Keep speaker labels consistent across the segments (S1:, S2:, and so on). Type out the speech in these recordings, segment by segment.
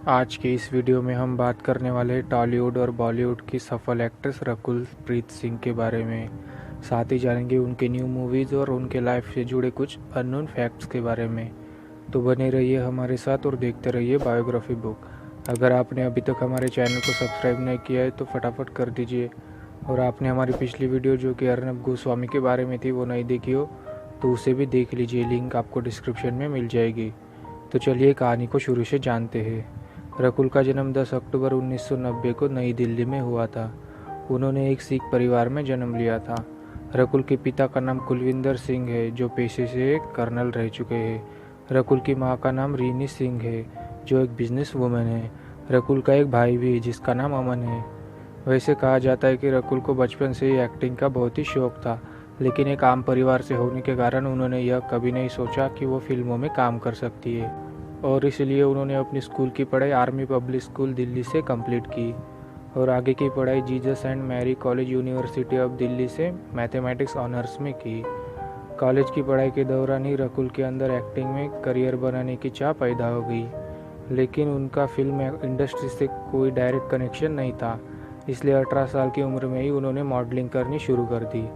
S1: आज के इस वीडियो में हम बात करने वाले हैं टॉलीवुड और बॉलीवुड की सफल एक्ट्रेस रकुल प्रीत सिंह के बारे में। साथ ही जानेंगे उनके न्यू मूवीज़ और उनके लाइफ से जुड़े कुछ अननोन फैक्ट्स के बारे में। तो बने रहिए हमारे साथ और देखते रहिए बायोग्राफी बुक। अगर आपने अभी तक हमारे चैनल को सब्सक्राइब नहीं किया है तो फटाफट कर दीजिए, और आपने हमारी पिछली वीडियो जो कि अर्नब गोस्वामी के बारे में थी वो नहीं देखी हो तो उसे भी देख लीजिए, लिंक आपको डिस्क्रिप्शन में मिल जाएगी। तो चलिए कहानी को शुरू से जानते हैं। रकुल का जन्म 10 अक्टूबर 1990 को नई दिल्ली में हुआ था। उन्होंने एक सिख परिवार में जन्म लिया था। रकुल के पिता का नाम कुलविंदर सिंह है, जो पेशे से एक कर्नल रह चुके हैं। रकुल की मां का नाम रीनी सिंह है, जो एक बिजनेस वुमेन है। रकुल का एक भाई भी है जिसका नाम अमन है। वैसे कहा जाता है कि रकुल को बचपन से ही एक्टिंग का बहुत ही शौक था, लेकिन एक आम परिवार से होने के कारण उन्होंने यह कभी नहीं सोचा कि वो फिल्मों में काम कर सकती है, और इसलिए उन्होंने अपनी स्कूल की पढ़ाई आर्मी पब्लिक स्कूल दिल्ली से कंप्लीट की और आगे की पढ़ाई Jesus and Mary College University of Delhi से मैथमेटिक्स ऑनर्स में की। कॉलेज की पढ़ाई के दौरान ही रकुल के अंदर एक्टिंग में करियर बनाने की चाह पैदा हो गई, लेकिन उनका फिल्म इंडस्ट्री से कोई डायरेक्ट कनेक्शन नहीं था, इसलिए 18 साल की उम्र में ही उन्होंने मॉडलिंग करनी शुरू कर दी।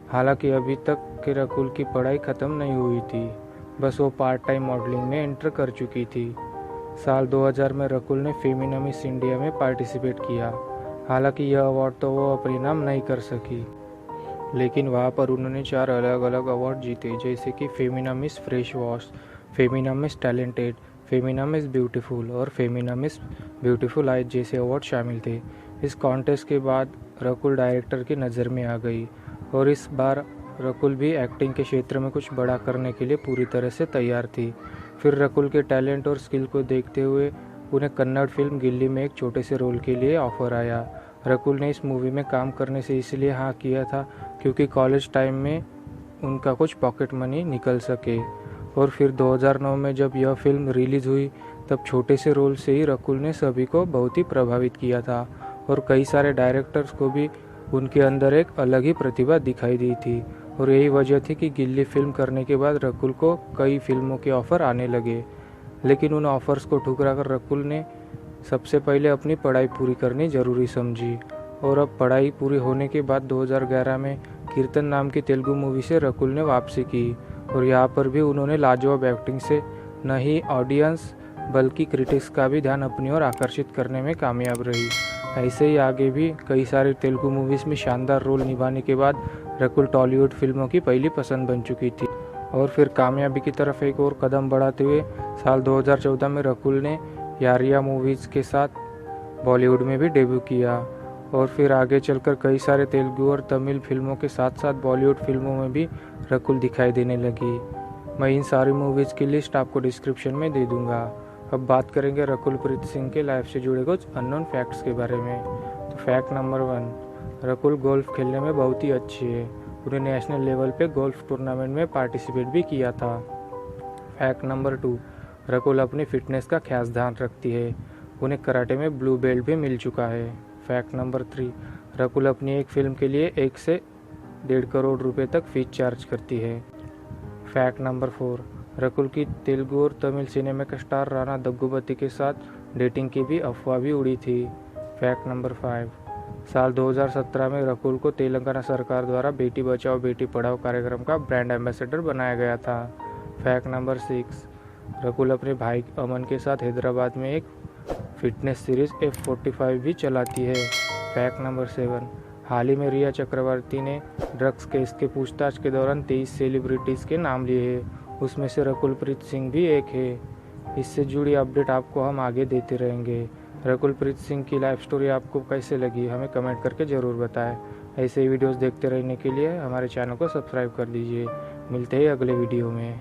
S1: हालांकि अभी तक के रकुल की पढ़ाई ख़त्म नहीं हुई थी, बस वो पार्ट टाइम मॉडलिंग में एंटर कर चुकी थी। साल 2000 में रकुल ने फेमिना मिस इंडिया में पार्टिसिपेट किया। हालांकि यह अवार्ड तो वो अपने नाम नहीं कर सकी, लेकिन वहाँ पर उन्होंने 4 अलग अलग अवार्ड जीते, जैसे कि Femina miss fresh wash, Femina miss talented, Femina miss beautiful और फेमिना मिस ब्यूटीफुल आइज जैसे अवार्ड शामिल थे। इस कॉन्टेस्ट के बाद रकुल डायरेक्टर की नज़र में आ गई, और इस बार रकुल भी एक्टिंग के क्षेत्र में कुछ बड़ा करने के लिए पूरी तरह से तैयार थी। फिर रकुल के टैलेंट और स्किल को देखते हुए उन्हें कन्नड़ फिल्म गिल्ली में एक छोटे से रोल के लिए ऑफर आया। रकुल ने इस मूवी में काम करने से इसलिए हाँ किया था क्योंकि कॉलेज टाइम में उनका कुछ पॉकेट मनी निकल सके। और फिर 2009 में जब यह फिल्म रिलीज़ हुई तब छोटे से रोल से ही रकुल ने सभी को बहुत ही प्रभावित किया था, और कई सारे डायरेक्टर्स को भी उनके अंदर एक अलग ही प्रतिभा दिखाई दी थी। और यही वजह थी कि गिल्ली फिल्म करने के बाद रकुल को कई फिल्मों के ऑफ़र आने लगे, लेकिन उन ऑफ़र्स को ठुकरा कर रकुल ने सबसे पहले अपनी पढ़ाई पूरी करनी ज़रूरी समझी। और अब पढ़ाई पूरी होने के बाद 2011 में कीर्तन नाम की तेलुगु मूवी से रकुल ने वापसी की, और यहाँ पर भी उन्होंने लाजवाब एक्टिंग से न ही ऑडियंस बल्कि क्रिटिक्स का भी ध्यान अपनी ओर आकर्षित करने में कामयाब रही। ऐसे ही आगे भी कई सारे तेलुगु मूवीज़ में शानदार रोल निभाने के बाद रकुल टॉलीवुड फिल्मों की पहली पसंद बन चुकी थी। और फिर कामयाबी की तरफ एक और कदम बढ़ाते हुए साल 2014 में रकुल ने यारिया मूवीज़ के साथ बॉलीवुड में भी डेब्यू किया, और फिर आगे चलकर कई सारे तेलुगु और तमिल फिल्मों के साथ साथ बॉलीवुड फिल्मों में भी रकुल दिखाई देने लगी। मैं इन सारी मूवीज़ की लिस्ट आपको डिस्क्रिप्शन में दे दूँगा। अब बात करेंगे रकुल प्रीत सिंह के लाइफ से जुड़े कुछ अननोन फैक्ट्स के बारे में। तो फैक्ट नंबर 1, रकुल गोल्फ खेलने में बहुत ही अच्छी है। उन्हें नेशनल लेवल पे गोल्फ टूर्नामेंट में पार्टिसिपेट भी किया था। फैक्ट नंबर 2, रकुल अपनी फिटनेस का खास ध्यान रखती है। उन्हें कराटे में ब्लू बेल्ट भी मिल चुका है। फैक्ट नंबर 3, रकुल अपनी एक फिल्म के लिए 1 से 1.5 करोड़ रुपए तक फीस चार्ज करती है। फैक्ट नंबर 4, रकुल की तेलुगु और तमिल सिनेमा के स्टार राणा दग्गुबती के साथ डेटिंग की भी अफवाह भी उड़ी थी। फैक्ट नंबर 5, साल 2017 में रकुल को तेलंगाना सरकार द्वारा बेटी बचाओ बेटी पढ़ाओ कार्यक्रम का ब्रांड एम्बेसडर बनाया गया था। फैक्ट नंबर 6, रकुल अपने भाई अमन के साथ हैदराबाद में एक फिटनेस सीरीज F45 भी चलाती है। फैक्ट नंबर 7, हाल ही में रिया चक्रवर्ती ने ड्रग्स केस के पूछताछ के दौरान 23 सेलिब्रिटीज़ के नाम लिए हैं, उसमें से रकुल प्रीत सिंह भी एक है। इससे जुड़ी अपडेट आपको हम आगे देते रहेंगे। रकुल प्रीत सिंह की लाइफ स्टोरी आपको कैसे लगी हमें कमेंट करके ज़रूर बताएं। ऐसे ही वीडियोस देखते रहने के लिए हमारे चैनल को सब्सक्राइब कर दीजिए। मिलते हैं अगले वीडियो में।